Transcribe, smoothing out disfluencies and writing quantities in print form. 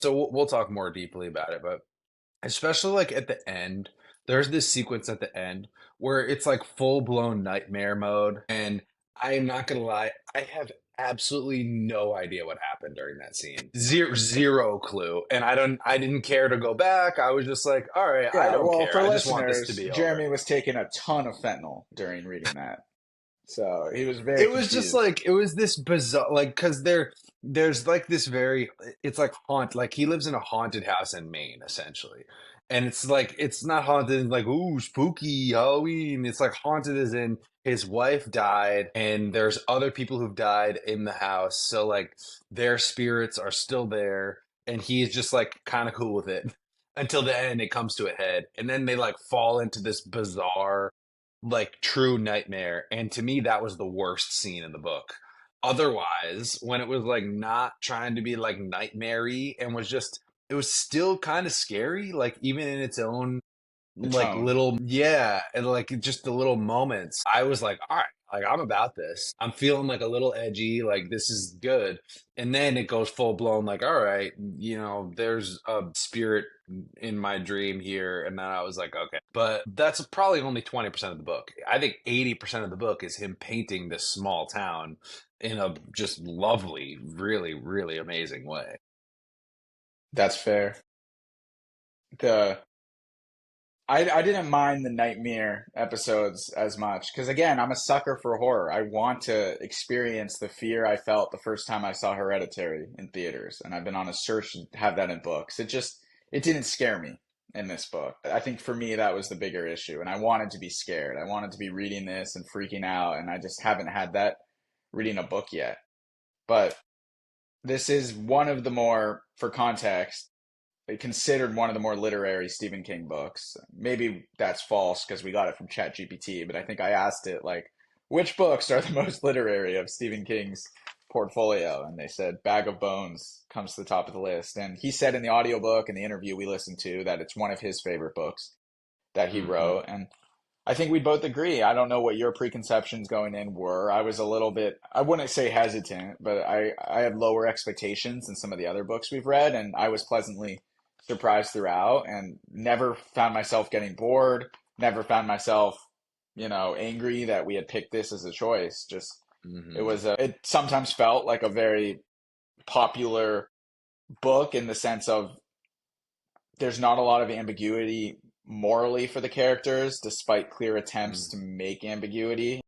So we'll talk more deeply about it, but especially like at the end, there's this sequence at the end where it's like full blown nightmare mode. And I am not gonna lie, I have absolutely no idea what happened during that scene. Zero clue. And I didn't care to go back. I was just like, all right, I Yeah, don't well, care. for I just want this to listeners, be over. Jeremy was taking a ton of fentanyl during reading that. So he was very It was just confused. like it was this bizarre like because there's like this very it's like like he lives in a haunted house in Maine essentially, and it's like it's not haunted in like ooh spooky Halloween. It's like haunted as in his wife died and there's other people who've died in the house, so like their spirits are still there, and he's just like kind of cool with it until the end. It comes to a head, and then they like fall into this bizarre like true nightmare. And to me, that was the worst scene in the book. Otherwise, when it was like not trying to be like nightmare-y and was just, it was still kind of scary, like even in its own The like tone. little, yeah, and like just the little moments. I was like, all right, like I'm about this. I'm feeling like a little edgy, like this is good. And then it goes full blown, like, all right, there's a spirit in my dream here. And then I was like, okay. But that's probably only 20% of the book. I think 80% of the book is him painting this small town in a just lovely, really, really amazing way. That's fair. The I didn't mind the nightmare episodes as much because again, I'm a sucker for horror. I want to experience the fear I felt the first time I saw Hereditary in theaters, and I've been on a search to have that in books. It didn't scare me in this book. I think for me that was the bigger issue, and I wanted to be scared. I wanted to be reading this and freaking out, and I just haven't had that reading a book yet. But this is one of the more, for context, considered one of the more literary Stephen King books. Maybe that's false because we got it from ChatGPT, but I think I asked it like, which books are the most literary of Stephen King's portfolio? And they said Bag of Bones comes to the top of the list. And he said in the audiobook and the interview we listened to that it's one of his favorite books that he Hmm. wrote. And I think we both agree. I don't know what your preconceptions going in were. I was a little bit, I wouldn't say hesitant, but I had lower expectations than some of the other books we've read, and I was pleasantly surprised throughout and never found myself getting bored, never found myself, angry that we had picked this as a choice. Just Hmm. it sometimes felt like a very popular book in the sense of there's not a lot of ambiguity morally for the characters, despite clear attempts to make ambiguity